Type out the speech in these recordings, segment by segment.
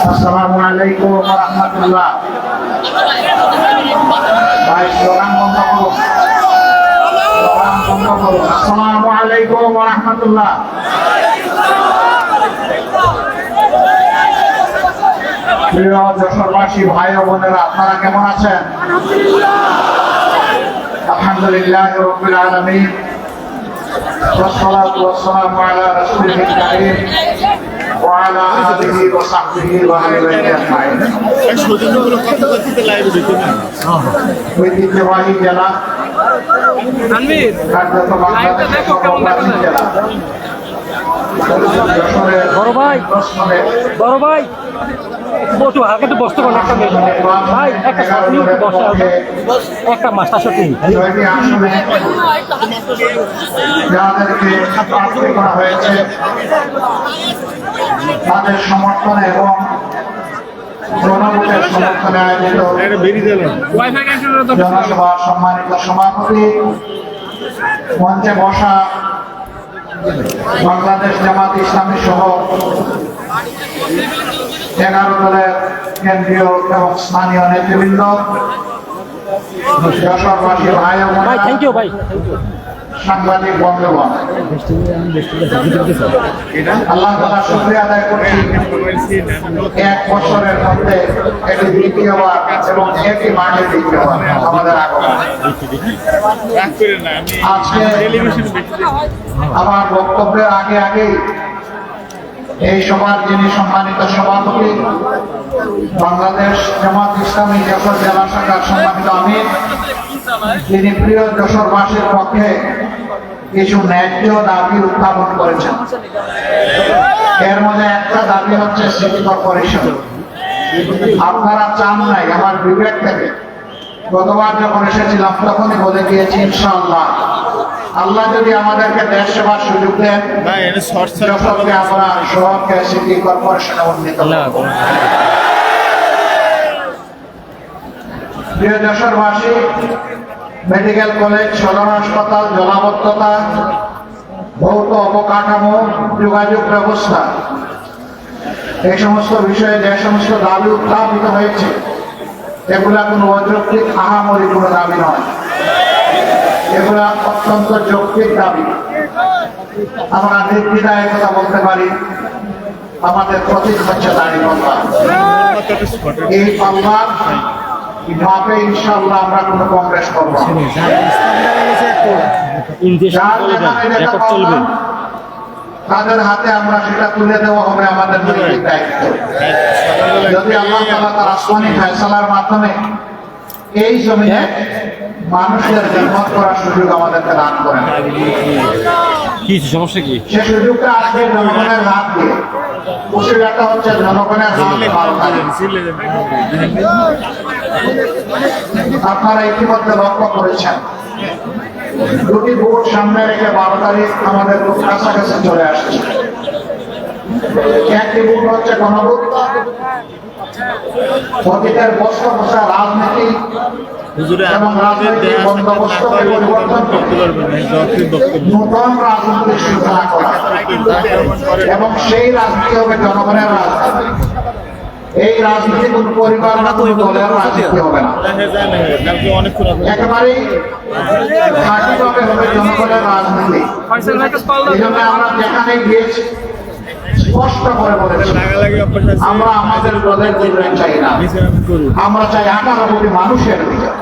আসসালামু আলাইকুম ওয়া রাহমাতুল্লাহ। ভাই স্লোগান বন্ধ করুন, স্লোগান বন্ধ করুন। আসসালামু আলাইকুম ওয়া রাহমাতুল্লাহ। প্রিয় যশোরবাসী ভাই ও বোনেরা, আপনারা কেমন আছেন? আলহামদুলিল্লাহ রাব্বিল আলামিন, ওয়াসসালাতু ওয়াসসালামু আলা রাসূলিল কারীম ওয়া আলা আলিহি ওয়া সাহবিহি ওয়া আহলি বাইতি আজমাইন। ঐতিহ্যবাহী জেলা তানভীর লাইভটা দেখো কেমন দেখা যায়। বড় ভাই একটু হালকা একটু বসতে পারেন একটা ভাই, একটা সামনে একটু বসে আছে একটা মাস্টার শট যাদেরকে প্রার্থী করা হয়েছে তাদের সমর্থনে এবং জনগণের সমর্থনে আয়োজিত জনসভা সম্মানিত সভাপতি, মঞ্চে বসা বাংলাদেশ জামাত ইসলামী সহ 11 দলের কেন্দ্রীয় এবং স্থানীয় নেতৃবৃন্দ, যশোরবাসী ভাই ও বোনেরা, থ্যাংক ইউ ভাই, সাংবাদিক বন্ধুগণ, আল্লাহ তাআলার শুকরিয়া আদায় করছি 1 বছরের মধ্যে এটি দ্বিতীয়বার এবং একই মাঠে দ্বিতীয়বার আমাদের আগমন। আজকে আমার বক্তব্যের আগে এই সভার যিনি সম্মানিত সভাপতি, বাংলাদেশ জামাত ইসলামী যশোর জেলা শাখার সম্মানিত আমির, তিনি প্রিয় যশোরবাসীর পক্ষে কিছু ন্যায্য দাবি উত্থাপন করেছেন। এর মধ্যে একটা দাবি হচ্ছে সিটি কর্পোরেশন। আপনারা চান নাই, আমার বিবেক থেকে গতবার যখন এসেছিলাম তখনই বলে গিয়েছি ইনশাআল্লাহ আল্লাহ যদি আমাদেরকে দেশ সেবার সুযোগ দেন, যশোরকে আমরা শহরকে সিটি কর্পোরেশনে উন্নীত করব। প্রিয় যশোরবাসী, মেডিকেল কলেজ, সদর হাসপাতাল, জলাবদ্ধতা, ভৌত অবকাঠামো, যোগাযোগ ব্যবস্থা, এই সমস্ত বিষয়ে যে সমস্ত দাবি উত্থাপিত হয়েছে এগুলা কোনো অযৌক্তিক আহামরি কোনো দাবি নয়, এগুলা অত্যন্ত যৌক্তিক দাবি। আমরা নির্দ্বিধায় কথা বলতে পারি, আমাদের প্রতীক হচ্ছে দাঁড়িপাল্লা। এই পাল্লার ভাবে ইনশাআল্লাহ আমরা কোনো কংগ্রেস করব না। তাদের হাতে আমরা সেটা তুলে দেওয়া হবে আমাদের নৈতিক দায়িত্ব। যদি আল্লাহ তাআলা তার আসমানি ফয়সালার মাধ্যমে এই জমিনে মানুষের খেদমত করার সুযোগ আমাদেরকে দান করেন, কি সমস্যা কি সে সুযোগটা আসবে জনগণের হাত দিয়ে। উচিলাটা হচ্ছে জনগণের হাত। আপনারা ইতিমধ্যে লক্ষ্য করেছেন, দুটি ভোট সামনে রেখে 12 তারিখ আমাদের খুব কাছাকাছি চলে আসছে। একটি ভোট হচ্ছে গণভোট, অতীতের বস্তা বসা রাজনীতি এবং রাজনৈতিক বন্দোবস্তকে পরিবর্তন করতে নতুন রাজনীতির সূচনা করা এবং সেই রাজনীতি হবে জনগণের রাজনীতি। এই রাজনীতি কোন পরিবার বা কোন দলের রাজনীতি হবে না, একেবারেই খাঁটিভাবে হবে জনগণের রাজনীতি। এই জন্য আমরা যেখানে গিয়েছি স্পষ্ট করে বলেছি, আমরা আমাদের দলের বিজয় চাই না, আমরা চাই 18 কোটি মানুষের বিজয়।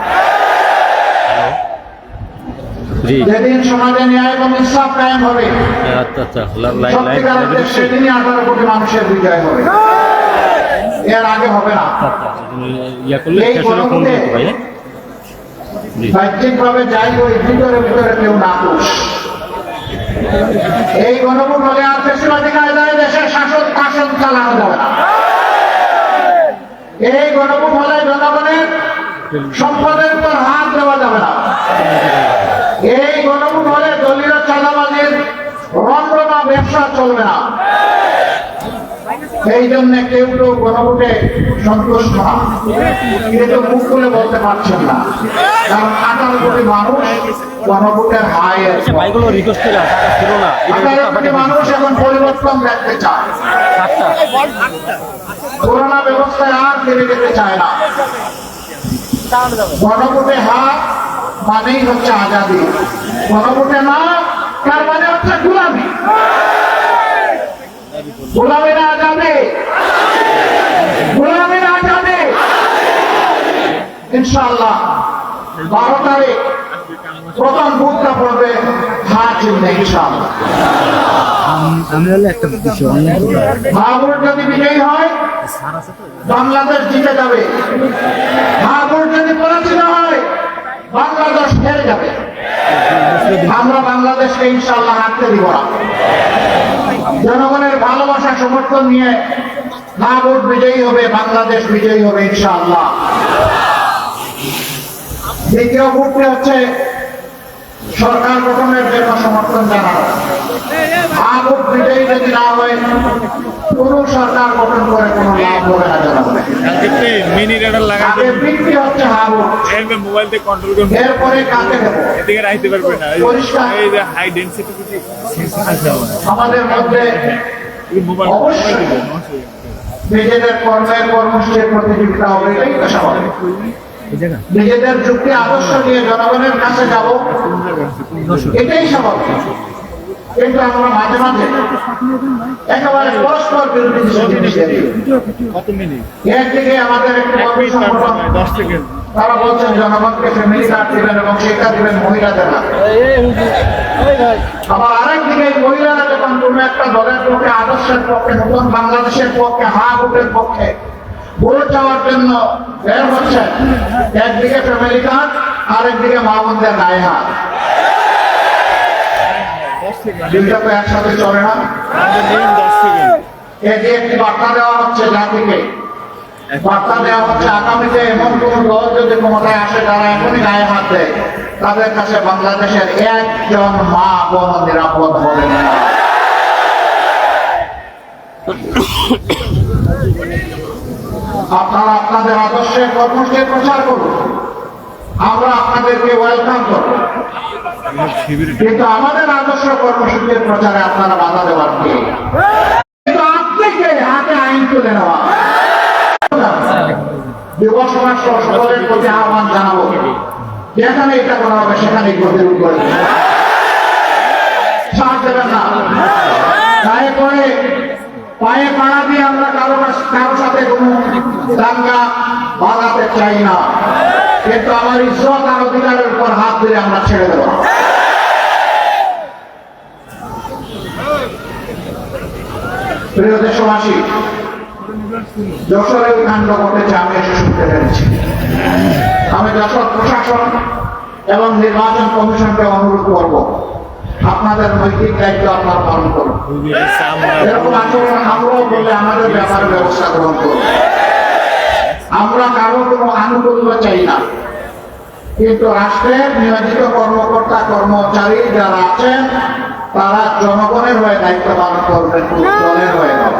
যেদিন সমাজে ন্যায় এবং ইনসাফ কায়েম হবে, সত্যিকারের সেদিনই 18 কোটি মানুষের বিজয় হবে, এর আগে হবে না। বাহ্যিকভাবে যাই ওই ভিতরে ভিতরে কেউ না দোষ। এই গণভোট হলে আর ফ্যাসিবাদী কায়দায় দেশের শাসন চালানো যাবে না। এই গণভোট হলে জনগণের সম্পদের উপর হাত দেওয়া যাবে না। এই গণভোট হলে দলীয় চাঁদাবাজির রমরমা ব্যবসা চলবে না। এই জন্য কেউ কেউ গণভোটে সন্তুষ্ট না, কিন্তু মুখ খুলে বলতে পারছেন না, কারণ 18 কোটি মানুষ গণভোটের হায়ের ভাইগুলো রিকোয়েস্ট করে টাকা ছিল না, 18 কোটি মানুষ এখন পরিবর্তন দেখতে চায়, করোনা ব্যবস্থায় আর ফিরে যেতে চায় না। গণভোটে হাত মানেই হচ্ছে আজাদি, গণভোটে না তার মানে হচ্ছে গোলামি। গোলামি না আজাদি, গোলামি না আজাদি। ইনশাআল্লাহ 12 তারিখ প্রথম ভোটটা পড়বে হা চিহ্নে ইনশাআল্লাহ। ভোট যদি বিজয়ী হয় বাংলাদেশ জিতে যাবে, ভোট যদি পরাজিত হয় বাংলাদেশ হেরে যাবে। আমরা বাংলাদেশকে ইনশাআল্লাহ হারতে দিব না। জনগণের ভালোবাসা সমর্থন নিয়ে ভোট বিজয়ী হবে, বাংলাদেশ বিজয়ী হবে ইনশাআল্লাহ। দ্বিতীয় ভোটটি হচ্ছে সরকার গঠনের জন্য সমর্থন জানানো। ভোট বিজয়ী যদি না হয় কোন সরকার গঠন করে কোনো লাভ হবে না জনগণের। আগে বৃত্তি হচ্ছে ভোট, এরপরে কাকে দেবো পরিষ্কার। আমাদের মধ্যে অবশ্যই নিজেদের কর্মের কর্মসূচির প্রতিযোগিতা হবে, এটাই তো স্বাভাবিক। নিজেদের যুক্তি আদর্শ নিয়ে জনগণের কাছে যাব, এটাই স্বাভাবিক। কিন্তু আমরা মাঝে মাঝে একেবারে পরস্পর বিরোধী জিনিস দেখি। একদিকে আমাদের একটি কর্মী সংগঠন তারা বলছেন জনগণকে ফ্যামিলি কার্ড দিবেন এবং সেটা দিবেন মহিলাদের না। আবার আরেকদিকে মহিলারা যখন কোনো একটা দলের পক্ষে, আদর্শের পক্ষে, নতুন বাংলাদেশের পক্ষে, ভোটের পক্ষে ভোট চাওয়ার জন্য বের হচ্ছে, একদিকে ফ্যামিলি কার্ড আরেকদিকে মা বোনদের গায়ে হাত। দুইটা তো একসাথে চলে না। এটি একটি বার্তা দেওয়া হচ্ছে জাতিকে, বার্তা দেওয়া হচ্ছে আগামীতে এমন কোন দল যদি ক্ষমতায় আসে তারা এখনই গায়ে হাত দেয়, তাদের কাছে বাংলাদেশের একজন মা বোন নিরাপদ হবে না। আপনারা আপনাদের আদর্শের কর্মসূচি প্রচার করুন, আমরা আপনাদেরকে ওয়েলকাম করব, কিন্তু আমাদের আদর্শ কর্মসূচির প্রচারে আপনারা বাধা দেওয়ার কে? কিন্তু আপনাকে হাতে আইন তুলে নেওয়া। যুব সমাজ সকলের প্রতি আহ্বান জানাবো, যেখানে এটা করা হবে সেখানে প্রতিরোধ করে সাহায্য দেবেন না। গায়ে করে পায়ে পাড়া দিয়ে আমরা কারো সাথে কোনো দাঙ্গা বাঁধাতে চাই না, কিন্তু আমার ইজ্জত আর অধিকারের উপর হাত দিলে আমরা ছেড়ে দেব। প্রিয় দেশবাসী, যশোরে কাণ্ড ঘটেছে আমি এসে শুনতে পেরেছি। আমি যশোর প্রশাসন এবং নির্বাচন কমিশনকে অনুরোধ করব, আপনাদের নৈতিক দায়িত্ব আপনারা পালন করুন। এরকম আচরণ আমরাও বললে আমাদের ব্যাপারে ব্যবস্থা গ্রহণ করুন। আমরা কারো কোনো আনুকূল্য চাই না, কিন্তু রাষ্ট্রের নিয়োজিত কর্মকর্তা কর্মচারী যারা আছেন তারা জনগণের হয়ে দায়িত্ব পালন করবেন, দলের হয়ে নয়।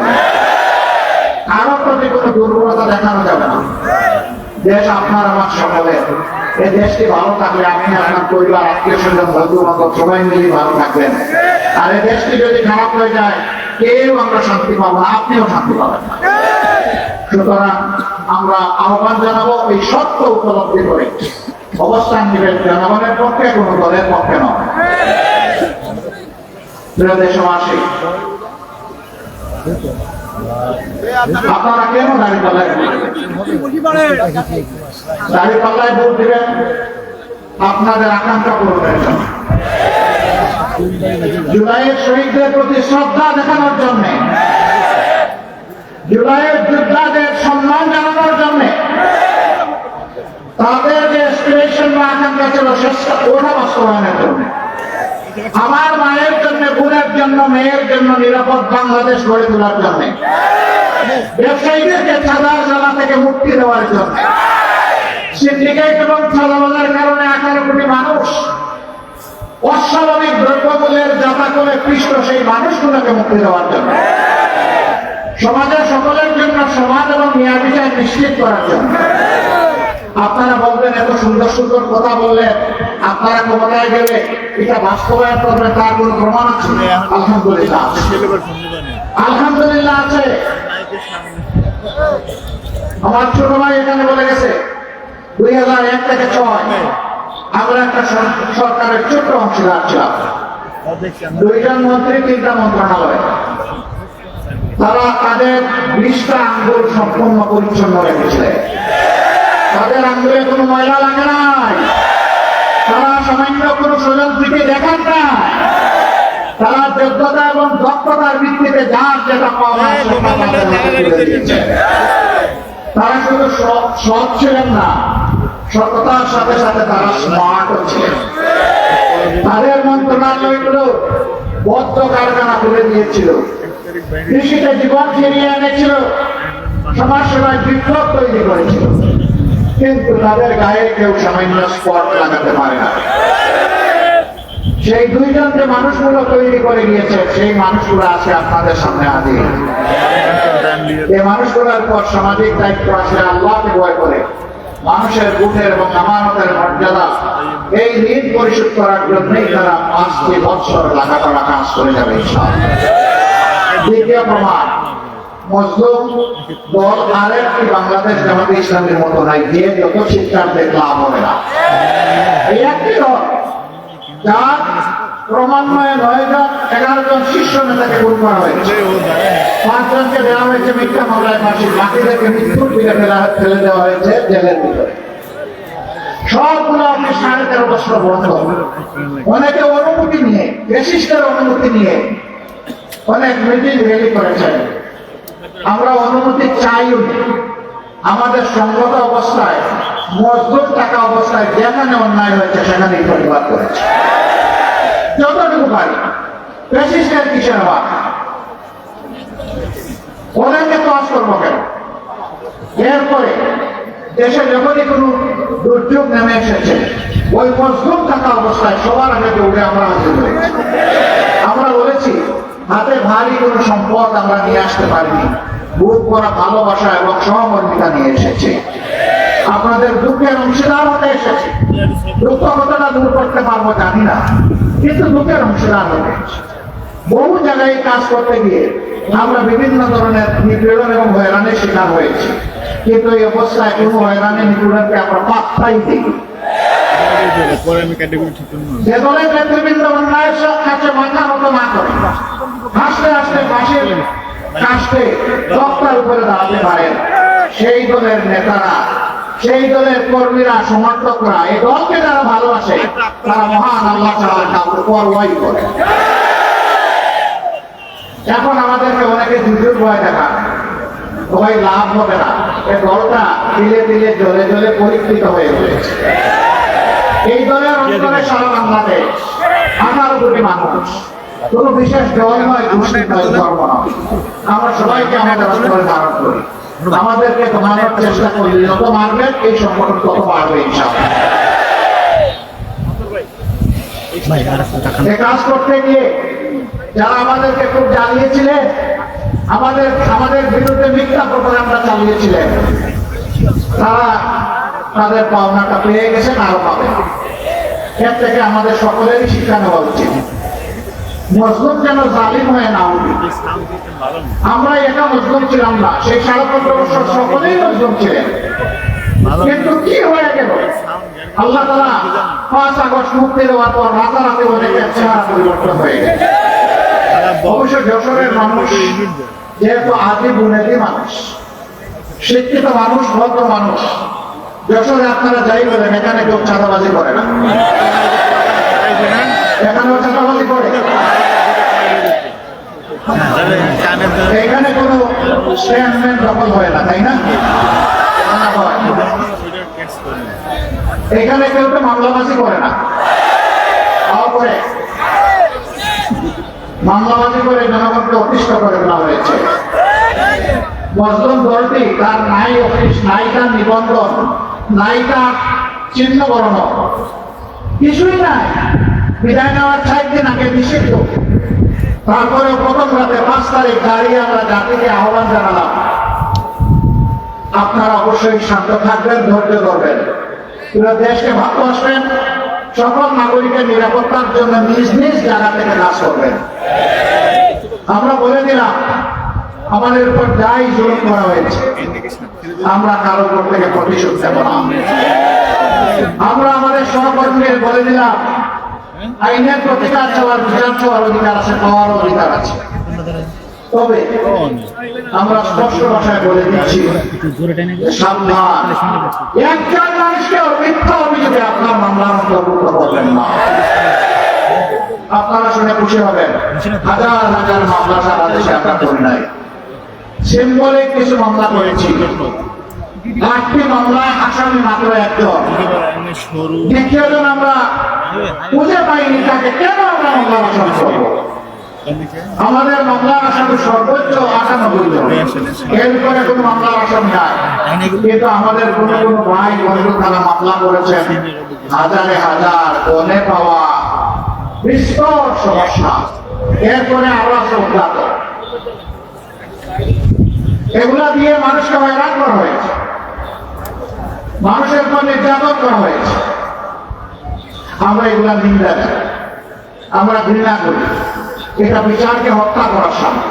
কারো প্রতি কোনো দুর্বলতা দেখানো যাবে না। দেশ আপনার আমার সকলের। এই দেশটি ভালো থাকলে আপনি আপনার পরিবার, আত্মীয় স্বজন, বন্ধু বান্ধব সবাই মিলে ভালো থাকবেন। আর এই দেশটি যদি খারাপ হয়ে যায় কেউ আমরা শান্তি পাবো না, আপনিও শান্তি পাবেন না। সুতরাং আমরা আহ্বান জানাবো এই সত্য উপলব্ধি করে অবস্থান নেবেন, জনগণের পক্ষে, কোন দলের পক্ষে নয়। প্রিয় দেশবাসী, আপনারা কেন দাঁড়িপাল্লায় ভোট দিবেন? আপনাদের আকাঙ্ক্ষা পূরণের জন্য, জুলাইয়ের শহীদদের প্রতি শ্রদ্ধা দেখানোর জন্য, জুলাইয়ের যোদ্ধাদের সম্মান জানানোর জন্য, তাদের যে এসপিরেশন বা আকাঙ্ক্ষা ছিল ওটা বাস্তবায়নের জন্য, আমার মায়ের জন্য, বোনের জন্য, মেয়ের জন্য নিরাপদ বাংলাদেশ গড়ে তোলার জন্য, ব্যবসায়ীদেরকে চাঁদার জ্বালা থেকে মুক্তি দেওয়ার জন্য, সিন্ডিকেট এবং চাঁদাবাজের কারণে 18 কোটি মানুষ অস্বাভাবিক দ্রব্যমূল্যের যাতাকলে পৃষ্ঠ সেই মানুষগুলোকে মুক্তি দেওয়ার জন্য, সমাজের সকলের জন্য সমাজ এবং ন্যায় বিচার নিশ্চিত করার জন্য। আপনারা বলবেন এত সুন্দর সুন্দর কথা বললেন, আপনারা ক্ষমতায় গেলে এটা বাস্তবায়ন করবেন, তার কোনো প্রমাণ আছে? আলহামদুলিল্লাহ, আলহামদুলিল্লাহ আছে। আমার ছোট ভাই এখানে বলে গেছে 2001 থেকে 6 আমরা একটা সরকারের ছোট্ট অংশীদার ছিলাম, 2জন মন্ত্রী 3টা মন্ত্রণালয়। তারা তাদের 20টা আঙ্গুল সম্পূর্ণ পরিচ্ছন্ন রেখেছিলেন, তাদের আঙ্গুলে কোনো ময়লা লাগে নাই, তারা সামান্য কোনো স্বজনপ্রীতি দেখান নাই, তারা যোগ্যতা এবং দক্ষতার ভিত্তিতে যার যেটা পাওয়া তারা শুধু সৎ ছিলেন না, সততার সাথে সাথে তারা স্মার্টও ছিলেন। তাদের মন্ত্রণালয়গুলো বদ্ধ কারখানা করে দিয়েছিল, কৃষিতে জীবন ফিরিয়ে এনেছিল, সমাজসেবায় বিপ্লব তৈরি করেছিল, কিন্তু তাদের গায়ে কেউ সামান্য স্পট লাগাতে পারে না। সেই 2জন যে মানুষগুলো তৈরি করে গিয়েছে, সেই মানুষগুলো আছে আপনাদের সামনে হাজির। এই মানুষগুলোর পর সামাজিক দায়িত্ব আছে আল্লাহকে ভয় করে মানুষের বুকের এবং আমানতের মর্যাদা এই ঋণ পরিশোধ করার জন্যই তারা 5 বছর লাগাতার কাজ করে যাবে ইনশাআল্লাহ। দ্বিতীয় প্রমাণ, মজলুম দল আরেকটি বাংলাদেশ জামাতে ইসলামের মতো নাই, যে যত শিক্ষার লাভ হবে না। এই একটি দল যার ক্রমান্বয়ে 11জন শীর্ষ নেতাকে গুম করা হয়েছে, 5 জনকে দেওয়া হয়েছে মিথ্যা মামলায় ফাঁসি, বাকিদেরকে মৃত্যুর দিকে ফেলে দেওয়া হয়েছে জেলের ভিতরে। সবগুলো আপনি 13.5 বছর বন্ধ। অনেকে অনুমতি নিয়ে, বিশিষ্টের অনুমতি নিয়ে অনেক মিটিং রেলি করেছেন, আমরা অনুমতি চাইও। আমাদের সংগত অবস্থায়, মজদুর টাকা অবস্থায় যেখানে অন্যায় হয়েছে সেখানেই প্রতিবাদ করেছে যতটুকু পারি। বিশিষ্টের কিসের হওয়া, ওনাকে ক্লাস করবো কেন? এরপরে দেশে যখনই কোনো দুর্যোগ নেমে এসেছে, ওই মজদুর থাকা অবস্থায় সবার আগে দৌড়ে আমরা হাজির হয়েছি। আমরা বলেছি হাতে ভারী কোনো সম্পদ আমরা নিয়ে আসতে পারিনি, বুক করা ভালোবাসা এবং সহমর্মিতা নিয়ে এসেছি। আপনাদের দুঃখের অংশীদার হতে এসেছি। দুঃখ কতটা দূর করতে পারবো জানি না, কিন্তু দুঃখের অংশীদার হতে বহু জায়গায় কাজ করতে গিয়ে আমরা বিভিন্ন ধরনের নিপীড়ন এবং হয়রানির শিকার হয়েছি, কিন্তু এই অবস্থায় কোনো হয়রানি নিপীড়নকে আমরা পাত্তাই দিই। যে দলের নেতৃবৃন্দ অন্যায়ের কাছে মাথা মতো না করে হাসতে হাসতে পাশের কাশতে তক্তার উপরে দাঁড়াতে পারেন, সেই দলের নেতারা, সেই দলের কর্মীরা, সমর্থকরা, এই দলকে যারা ভালোবাসে তারা মহান আল্লাহ ছাড়া কাউকে পরোয়াই করে। এখন আমাদেরকে অনেকে যুদ্ধের ভয় দেখা, ভয় লাভ হবে না। এই দলটা ধীরে ধীরে জ্বলে জ্বলে পরীক্ষিত হয়ে রয়েছে। এই দলের অন্তরে সারা বাংলাদেশ 18 কোটি মানুষ, কোন বিশেষ দল নয়, গোষ্ঠী নয়, ধর্ম নয়। আমরা সবাইকে আমাদের অন্তরে ধারণ করি। আমাদেরকে মারার চেষ্টা করলে যত মারবেন এই সংগঠন তত বাড়বে ইনশাআল্লাহ। কাজ করতে গিয়ে যারা আমাদেরকে খুব জ্বালিয়েছিলেন, আমাদের বিরুদ্ধে মিথ্যা প্রচারণা চালিয়েছিলেন, তারা তাদের পাওনাটা পেয়ে গেছে, আরো পাবে। এর থেকে আমাদের সকলেরই শিক্ষা নেওয়া উচিত। মজলুম যেন জালিম হয়ে না উঠি। আমরা একা মজলুম ছিলাম না, সেই 15.5 বছর সকলেই মজলুম ছিলেন, কিন্তু কি হয়ে গেল? আল্লাহ তাআলা 5 আগস্ট মুক্তি দেওয়ার পর রাতারাতি অনেকের চেহারা পরিবর্তন হয়ে গেছে। অবশ্য যশোরের মানুষ যেহেতু আদি বুনেদি মানুষ, শিক্ষিত মানুষ, ভদ্র মানুষ, যশোরে আপনারা যাই বলেন এখানে কেউ চাঁদাবাজি করে না, এখানেও চাঁদাবাজি করে। এখানে কোনো স্ট্যান্ডম্যান দখল হয় না, তাই না? এখানে কেউ তো মামলাবাজি করে না, মামলাবাজি করে জনগণকে অতিষ্ঠ করে দেওয়া হয়েছে। মজলুম দলটি তার নাই অফিস, নাই তার নিবন্ধন, নাই তার চিহ্ন বর্ণ, কিছুই নাই। বিদায় নেওয়ার 6 দিন আগে নিষিদ্ধ। তারপরে প্রথম রাতে 5 তারিখ দাঁড়িয়ে আমরা জাতিকে আহ্বান জানালাম, আপনারা অবশ্যই শান্ত থাকবেন, ধৈর্য ধরবেন, পুরো দেশকে ভালোবাসবেন, সকল নাগরিকের নিরাপত্তার জন্য নিজ নিজ জায়গা থেকে কাজ করবেন। আমরা বলে দিলাম, আমাদের উপর যাই জুলুম করা হয়েছে আমরা কারো উপর থেকে প্রতিশোধ নেব না। আমরা আমাদের সহকর্মীদের বলে দিলাম, আইনের প্রতিকার চাওয়ার, বিচার চাওয়ার অধিকার আছে, পাওয়ার অধিকার আছে। তবে আমরা স্পষ্ট ভাষায় বলে দিচ্ছি, সাবধান, একজন মানুষকে মিথ্যা অভিযোগে আপনার মামলার অন্তর্ভুক্ত করবেন না। আপনারা শুনে খুশি হবেন, হাজার হাজার মামলা সারা দেশে আমরা করি নাই, সিম্বলিক কিছু মামলা করেছি। 8টি মামলায় আসামি মাত্র একজন, দ্বিতীয়জন আমরা খুঁজে পাইনি, তাকে কেন আমরা মামলার আসামি করবো? আমাদের মামলার আসামি সর্বোচ্চ 98 জন, এর উপরে কোনো মামলার আসামি নাই। কিন্তু আমাদের কোনো কোনো ভাই বন্ধু তারা মামলা করেছেন, হাজারে হাজার বনে পাওয়া বিস্তর সমস্যা, এরপরে আরো আছে উদ্ঘাত। এগুলা দিয়ে মানুষকে হয়রান করা হয়েছে, মানুষের উপর নির্যাতন করা হয়েছে। আমরা এগুলা নিন্দা করি, আমরা ঘৃণা করি, এটা বিচারকে হত্যা করার সামনে।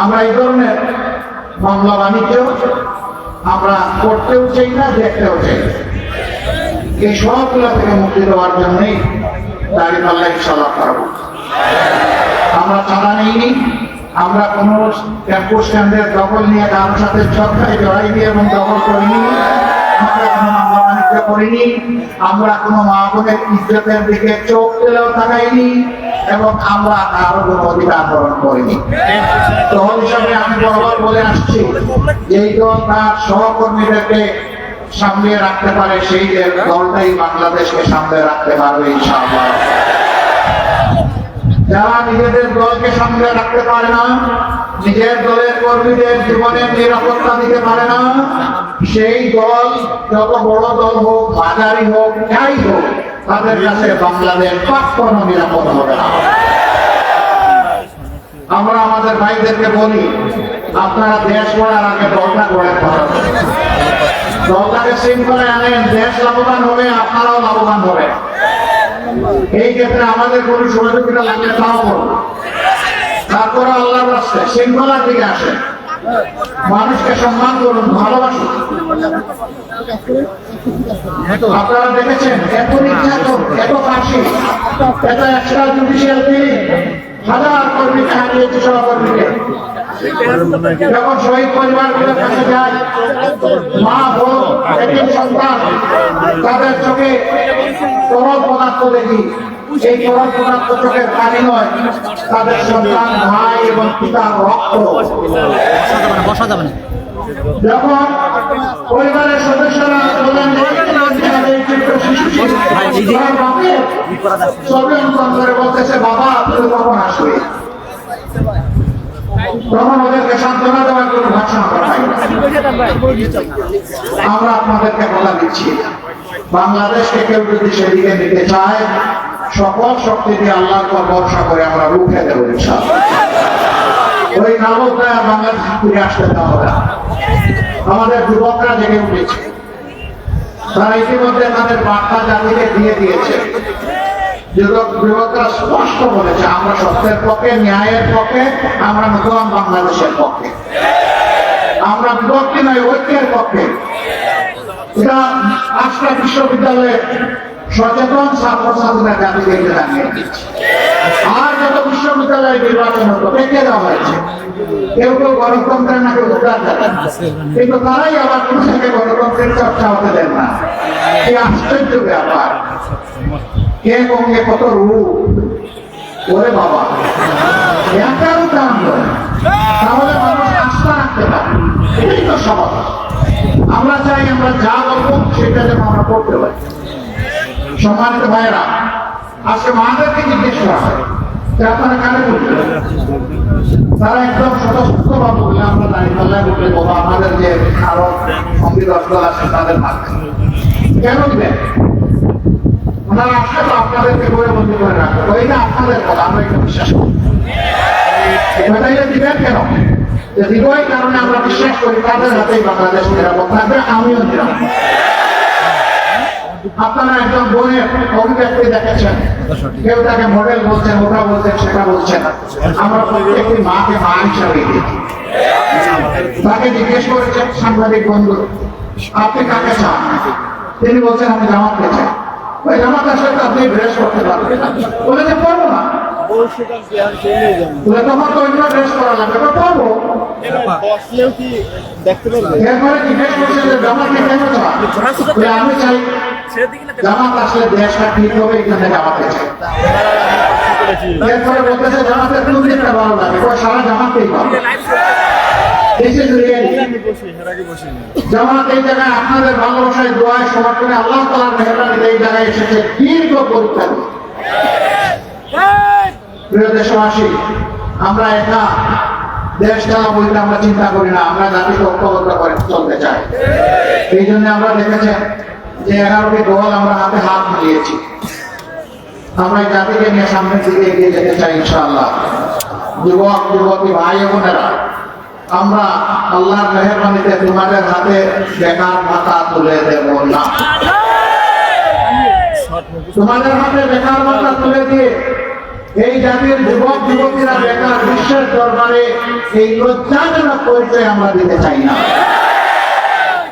আমরা এই ধরনের মামলা বাণিজ্য আমরা করতেও চাই না, দেখতেও চাই না। এই সবগুলা থেকে মুক্তি দেওয়ার জন্যই দাঁড়িপাল্লা ইনশাআল্লাহ করব। আমরা চাঁদা নেইনি, আমরা কোন টেম্পো স্ট্যান্ডের দখল নিয়ে কারোর সাথে ঝগড়ায় জড়াইনি এবং দখল করিনি, আমরা কোনো মামলা বাণিজ্য করিনি, আমরা কোনো মা বোনের ইজ্জতের দিকে চোখ ফেলেও তাকাইনি, এবং আমরা কারো কোনো অধিকার হরণ করিনি। দল হিসাবে আমি বরাবর বলে আসছি, যেই দল তার সহকর্মীদেরকে সামনে রাখতে পারে, সেই দলটাই বাংলাদেশকে সামনে রাখতে পারবে ইনশাআল্লাহ। যারা নিজেদের দলকে সামনে রাখতে পারে না, নিজের দলের কর্মীদের জীবনের নিরাপত্তা দিতে পারে না, সেই দল যত বড় দল হোক, মাঝারি হোক, যাই হোক, তাদের কাছে বাংলাদেশ কখনো নিরাপদ হবে না। আমরা আমাদের ভাইদেরকে বলি, আপনারা দেশ গড়ার আগে দলটা গড়ে ফেলেন, দলটাকে শৃঙ্খলায় আনেন, দেশ লাভবান হবে, আপনারাও লাভবান হবে। এই ক্ষেত্রে আমাদের কোন সহযোগিতা লাগলে তাও করুন। তারপরে আল্লাহর রাস্তায় শৃঙ্খলার দিকে আসেন, মানুষকে সম্মান করুন, ভালোবাসুন। আপনারা দেখেছেন এত নির্যাতন, এত ফাঁসি, এত এক্সট্রা জুডিশিয়াল কিলিং, হাজার কর্মীকে হারিয়েছে, সহকর্মীকে। যখন শহীদ পরিবারগুলোর কাছে যায়, মা বোন, এতিম সন্তান, তাদের চোখে তরল পদার্থ দেখি, এই তরল পদার্থ চোখের পানি নয়, তাদের সন্তান, ভাই এবং পিতার রক্ত। যখন পরিবারের সদস্যরা বলেন বলতেছে, বাবা তুমি কখন আসবে, তখন ওদেরকে সান্ত্বনা দেওয়ার জন্য ভাষণ করা হয়। আমরা আপনাদেরকে বলা দিচ্ছি, বাংলাদেশকে কেউ যদি সেদিকে নিতে চায়, সকল শক্তি দিয়ে আল্লাহর পর ভরসা করে আমরা রুখে দেবো ইনশাআল্লাহ। ওই নামকরা বাংলাদেশ ফিরে আসতে দেওয়া হবে না। আমাদের যুবকরা জেগে উঠেছে, তারা ইতিমধ্যে তাদের বার্তা জাতিকে দিয়ে দিয়েছে। যুবকরা স্পষ্ট বলেছে, আমরা সত্যের পক্ষে, ন্যায়ের পক্ষে, আমরা নতুন বাংলাদেশের পক্ষে, আমরা বিভক্তি নয়, ঐক্যের পক্ষে। এটা আজকে বিশ্ববিদ্যালয়ের সচেতন ছাত্রছাত্রীরা জাতিকে জানিয়ে দিচ্ছে। আর যত বিশ্ববিদ্যালয় নির্বাচন হতো দেখে দেওয়া হয়েছে, কেউ কেউ গণতন্ত্রের নাকি উদ্ধার দেন, কিন্তু তারাই আবার কোন থেকে গণতন্ত্রের চর্চা হতে দেন না। এই আশ্চর্য ব্যাপার, কে কমে কত রূপ, ওরে বাবা, একার দাম তাহলে মানুষ আস্থা রাখতে পারে, এটাই তো সমাধান। আমরা চাই আমরা যা বলবো সেটা যেন আমরা করতে পারি। সম্মানিত ভাইয়েরা, আজকে মাদেরকে জিজ্ঞেস করা হয় যে আপনারা কারে বলবেন, তারা একদম স্বতঃস্ফূর্ত ভাবে বললে আমরা দাঁড়িপাল্লায় বললে বাবা আমাদের যে আরো সঙ্গীত দল আছে তাদের মাধ্যমে কেন দিবেন? ওনারা আসলে তো আপনাদেরকে বলে বন্দি করে রাখবে, ওইটা আপনাদের কথা, আমরা এটা বিশ্বাস করি। তাইলে দিবেন কেন? হৃদয় কারণে আমরা বিশ্বাস করি তাদের হাতেই বাংলাদেশ নিরাপদ থাকবে, আমিও নিরাপদ। আপনারা একজন বোনের অভিব্যক্তি দেখেছেন, কেউ তাকে মডেল বলছেন, ওটা বলছেন, সেটা বলছেন। আমরা প্রত্যেকটি মাকে মা হিসাবে দেখি। তাকে জিজ্ঞেস করেছেন সাংবাদিক বন্ধু, আপনি কাকে চান? তিনি বলছেন আমি জামাতকে চাই। ওই জামাত আসলে তো আপনি ড্রেস করতে পারবেন না। বলে যে করবো না, তখন তো অন্য ড্রেস করা লাগবে, তো করবো। এরপরে জিজ্ঞেস করছেন যে জামাতকে কেন চান? আমি চাই জামাত আসলে দেশটা ঠিক হবে, এখানে জামাতে চাই। এরপরে বলতেছে জামাতের কোন দিকটা ভালো লাগে? সারা জামাতেই ভালো। জামাত এই জায়গায় আপনাদের ভালোবাসায় দোয়ায় সমর্থনে আল্লাহ তাআলার মেহেরবানিতে এই জায়গায় এসেছে দীর্ঘ পরীক্ষা দিয়ে। প্রিয় দেশবাসী, আমরা একা দেশ চালা বলতে আমরা চিন্তা করি না, আমরা জাতিকে ঐক্যবদ্ধ করে চলতে চাই। এই জন্য আমরা দেখেছেন যে 11টি দল আমরা হাতে হাত মিলিয়েছি। আমরা এই জাতিকে নিয়ে সামনের দিকে এগিয়ে যেতে চাই ইনশাআল্লাহ। যুবক যুবতী ভাই বোনেরা, আমরা আল্লাহর মেহেরবানিতে তোমাদের হাতে বেকার ভাতা তুলে দেব না। তোমাদের হাতে বেকার ভাতা তুলে দিয়ে এই জাতির যুবক যুবতীরা বেকার বিশ্বের দরবারে এই লজ্জাজনক পরিচয় আমরা দিতে চাই না।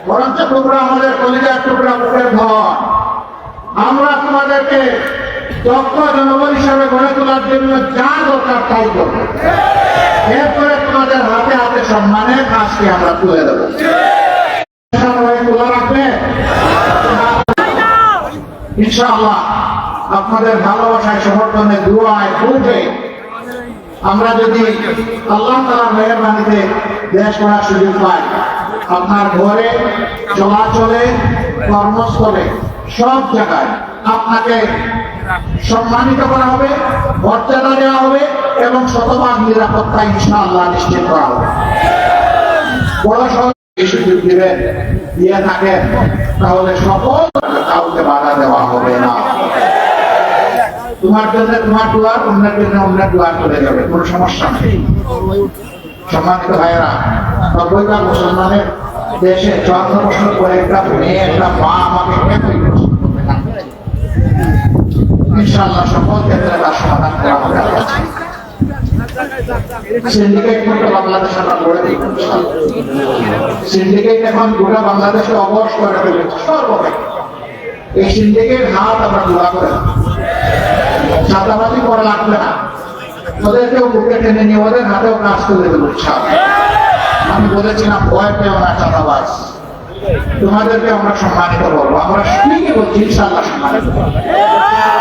বরঞ্চ তোমরা আমাদের কলিজার টুকরা মুখের ধন। আমরা তোমাদেরকে দক্ষ জনবল হিসাবে গড়ে তোলার জন্য যা দরকার তাই করব। এরপরে তোমাদের হাতে হাতে সম্মানের কাজকে আমরা তুলে দেবো। তোলা রাখবে ইনশাআল্লাহ। আপনাদের ভালোবাসায় সমর্থনে দুয়ায় বুঝে আমরা যদি আল্লাহ তাআলার মেহেরবানিতে দেশ গড়ার সুযোগ পাই, আপনার ঘরে চলাচলে কর্মস্থলে সব জায়গায় আপনাকে সম্মানিত করা হবে, মর্যাদা দেওয়া হবে এবং শতভাগ নিরাপত্তা ইনশাআল্লাহ নিশ্চিত করা হবে। বড় শহরে সুযোগ দিবেন, দিয়ে থাকেন, তাহলে সকল কাউকে বাধা দেওয়া হবে না। তোমার জন্য তোমার দুয়ার, অন্যের জন্য অন্যের দুয়ার চলে যাবে, কোনো সমস্যা নেই। সম্মানিত ভাইয়েরা, 90 ভাগ মুসলমানের দেশে 54 বছর পরে একটা মেয়ে একটা মা আমাকে ইনশাআল্লাহ সকল ক্ষেত্রে তার সমাধান করা হবে। সিন্ডিকেট কিন্তু বাংলাদেশ আমরা গড়ে দিই। সিন্ডিকেট এখন গোটা বাংলাদেশে অবশ করে ফেলেছে সর্বক্ষেত্রে। এই সিন্ডিকেট হাত আমরা গুলা করে চাঁদাবাজি করা লাগবে না, ওদেরকেও বুকে টেনে নিয়ে ওদের হাতেও কাজ করে দেবো। আমি বলেছিলাম ভয় পেও না চাঁদাবাজ, তোমাদেরকে আমরা সম্মানিত করবো। আমরা ঠিকই বলছি ইনশাআল্লাহ সম্মানিত করবো,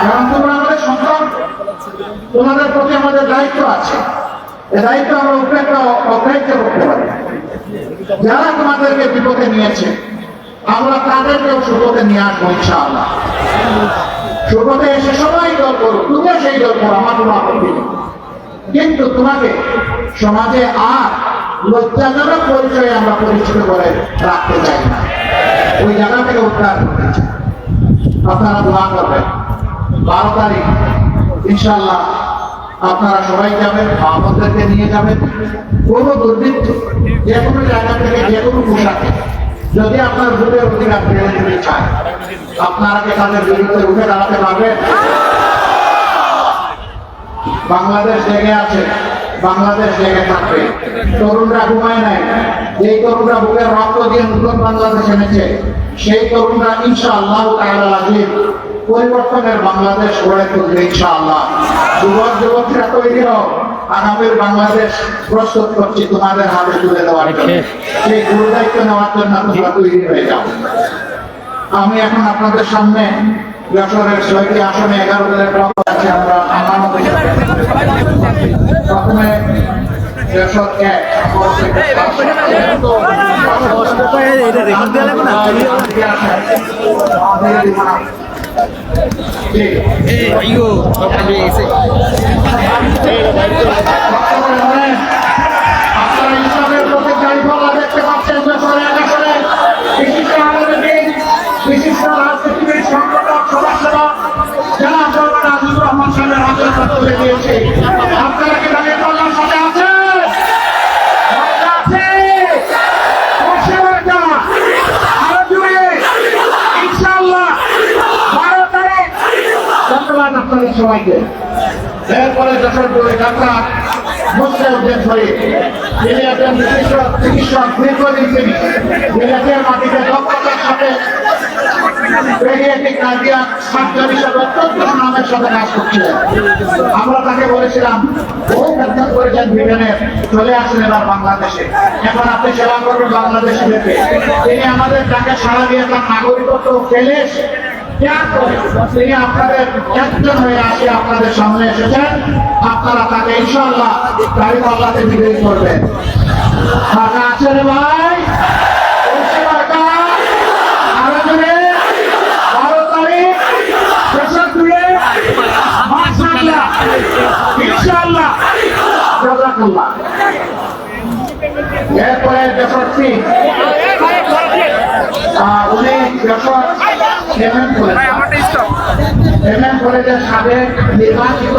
কারণ তোমরা আমাদের সন্তান, তোমাদের প্রতি আমাদের দায়িত্ব আছে। এই দায়িত্ব আমরা অগ্রাহ্য করতে পারি। যারা তোমাদেরকে বিপদে নিয়েছে আমরা তাদেরকেও সুপথে নিয়ে আসবো ইনশাআল্লাহ। সুপথে এসে সবাই দল করো, তুমিও সেই দল করো, আমার কোনো আপত্তি নেই। কিন্তু তোমাকে সমাজে আর লজ্জাজনক পরিচয়ে আমরা পরিচিত করে রাখতে চাই না, ওই জায়গা থেকে উদ্ধার করতে চাই। আপনারা দোয়া করবেন। 12 তারিখ ইনশাআল্লাহ আপনারা সবাই যাবেন, আমাদেরকে নিয়ে যাবেন। কোন দুর্বৃত্ত যে কোনো জায়গা থেকে যে কোনো পোশাকে যদি আপনার ভোটের অধিকার ফিরে নিতে চায়, আপনারা কি তাদের বিরুদ্ধে উঠে দাঁড়াতে পারবেন? বাংলাদেশ জেগে আছে, বাংলাদেশ জেগে থাকবে। তরুণরা ঘুমায় নাই। যেই তরুণরা বুকের রক্ত দিয়ে নতুন বাংলাদেশ এনেছে, সেই তরুণরা ইনশাআল্লাহ তাআলা আজিম পরিবর্তনের বাংলাদেশ গড়ে তুলবে ইনশাআল্লাহ। যুবক যুবতীরা তৈরি হোক, আগামীর বাংলাদেশ প্রস্তুত করছি তোমাদের হাতে তুলে দেওয়ার জন্য। সেই গুরু দায়িত্ব নেওয়ার জন্য তোমরা তৈরি হয়ে যাও। আমি এখন আপনাদের সামনে যশোরের 6টি আসনে 11 দলের আছে। আমরা প্রথমে যশোর 1 দেখতে পাচ্ছেন যশোর 1 আসনে বিশিষ্ট রাজনীতিবিদ সংগঠক সমাজসেবক জনাব আজিজুর রহমান সাহেবের হাতে তুলে দিয়েছে। আপনারা কি তাদের কল্যাণ সাথে আছেন? সবাইকে। এরপরে যশোর দুই ডাক্তার মুস্তাউদ্দিন শরীফ, তিনি একজন বিশিষ্ট চিকিৎসক, দীর্ঘদিন তিনি বিলেতের মাটিতে দক্ষতার সাথে পেডিয়াট্রিক কার্ডিয়াক সার্জারি হিসেবে অত্যন্ত সুনামের সাথে কাজ করছিলেন। আমরা তাকে বলেছিলাম বহু খেদমত করেছেন ব্রিটেনের, চলে আসেন এবার বাংলাদেশে, এখন আপনি সেবা করবেন বাংলাদেশে যেতে। তিনি আমাদের তাকে সাড়া দিয়ে তার নাগরিকত্ব ফেলে তিনি আপনাদের একজন হয়ে আসে আপনাদের সামনে এসেছেন। আপনারা তাকে ইনশাআল্লাহ দাঁড়িপাল্লাতে বিজয়ী করবেন। টাকা আছে রে ভাই, আরো জোরে 12 তারিখ যশোর দুয়ে মাশাআল্লাহ ইনশাআল্লাহ জাযাকাল্লাহ। এরপরে যশোর সিং, উনি যশোর এমএম কলেজের সাবেক নির্বাচিত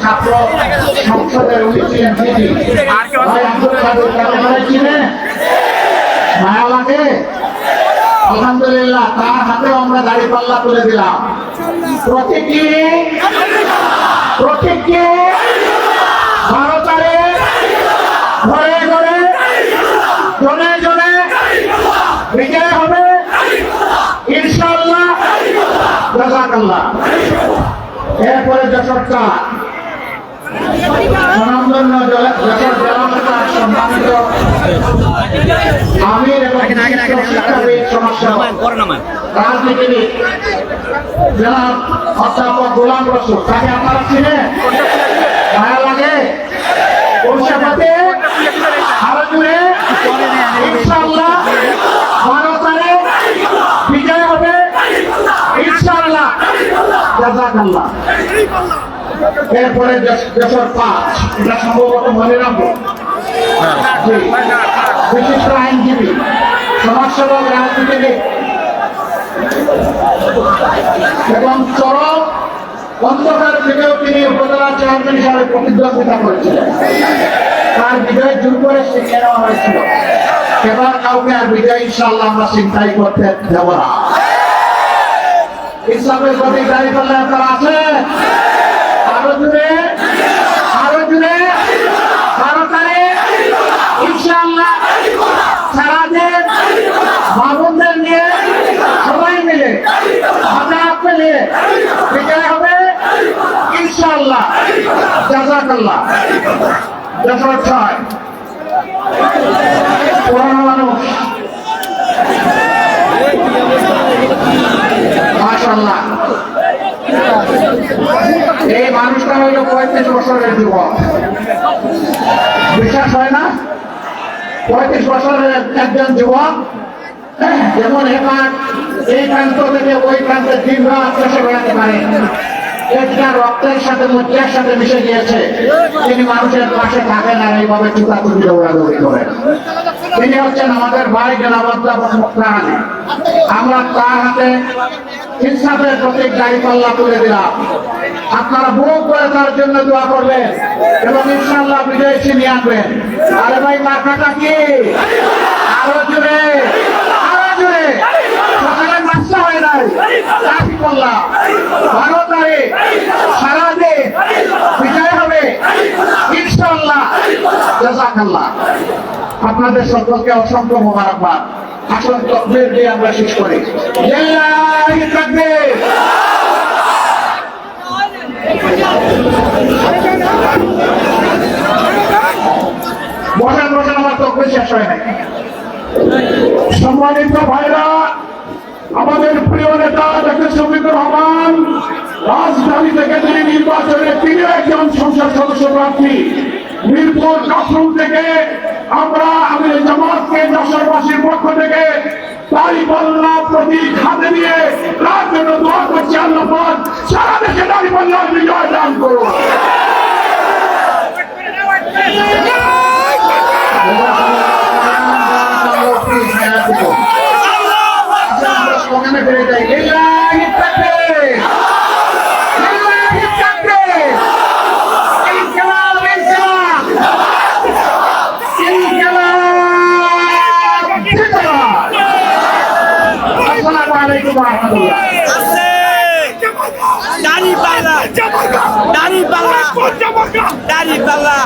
ছাত্র সংসদের উনি ছিলেন দিদি ভাই আব্দুল কাদের। তাদের চিনেন? মায়া লাগে। আলহামদুলিল্লাহ, তার হাতেও আমরা দাঁড়িপাল্লা তুলে দিলাম। প্রতীকী 12 তারিখ ঘরে ঘরে জনে জনে বিজয় হবে ইনশাআল্লাহ জাযাকাল্লাহ। এরপরে যশোর 4 স্বনামধন্য যশোর জেলা শাখার সম্মানিত আমির এবং শিক্ষাবিদ সমাজসেবক রাজনীতিবিদ জনাব অধ্যাপক গোলাম রসুল, তাকে আপনারা চিনেন? মায়া লাগে। পরিষেবাতে আরো জুড়ে ইনশাআল্লাহ 12 তারিখ বিজয় হবে ইনশাআল্লাহ জাযাকাল্লাহ। এরপরে যশোর 5, এটা সম্ভবত মনিরামপুর, বিশিষ্ট আইনজীবী সমাজসেবক রাজনীতিবিদ এবং চরম অন্ধকার থেকেও তিনি উপজেলা চেয়ারম্যান হিসাবে প্রতিদ্বন্দ্বিতা করেছিলেন। তার বিজয় জোর করে শিখিয়ে নেওয়া হয়েছিল। এবার কাউকে আর বিজয় ইনশাআল্লাহ আমরা চিন্তাই করতে দেব না। ইসলামের প্রতি দাঁড়িয়ে পাল্লা আপনারা আছেন? আরো জুড়ে 12 তারিখ ইনশাআল্লাহ সারাদিন মামুনদের নিয়ে সবাই মিলে হাজার মিলে বিজয় হবে ইনশাআল্লাহ জাযাকাল্লাহ। যশোর 6 পুরানো মানুষ মাশাআল্লাহ, এই মানুষটা হইল 35 বছরের যুবক। বিশ্বাস হয় না? 35 বছরের একজন যুবক যেমন এবার এই প্রান্ত থেকে ওই প্রান্তে দীর্ঘ আত্মসে বেড়াতে পারে, একটা রক্তের সাথে মজ্জার সাথে মিশে গিয়েছে। তিনি মানুষের পাশে থাকেন আর এইভাবে চুকাচুকি দৌড়াদৌড়ি করেন। তিনি হচ্ছেন আমাদের ভাই জনাব অধ্যাপক মুক্তার আলী। আমরা তার হাতে ইনসাফের প্রতীক দাঁড়িপাল্লা তুলে দিলাম। আপনারা বুক করে তার জন্য দোয়া করবেন এবং ইনশাআল্লাহ বিজয় ছিনিয়ে আনবেন। আরে ভাই মাথাটা কি? আরো জোরে সকালে নাস্তা হয় নাই, দাঁড়িপাল্লা 12 তারিখ সারাদিন বিজয় হবে ইনশাআল্লাহ জাযাকাল্লাহ। আপনাদের সকলকে অসংখ্য মোবারকবাদ। আসল তাকবীর দিয়ে আমরা শেষ করি। লিল্লাহি তাকবীর। বসেন, আমার তাকবীর শেষ হয় নাই। সম্মানিত ভাইরা, আমাদের প্রিয় নেতা ডক্টর শফিকুর রহমান রাজধানী থেকে তিনি নির্বাচনে তিনি একজন সংসদ সদস্য প্রার্থী। মিরপুর কাফরুল থেকে আমরা আমির জামাতকে যশোরবাসীর পক্ষ থেকে দাঁড়িপাল্লা প্রতীক হাতে নিয়ে তার জন্য দোয়া করছি। আল্লাহ পাক সারা দেশে দাঁড়িপাল্লার বিজয় দান করুন। আসসালামু আলাইকুম ওয়া রাহমাতুল্লাহ। দাড়ি পাল্লা দাড়ি পাল্লা দাড়ি পাল্লা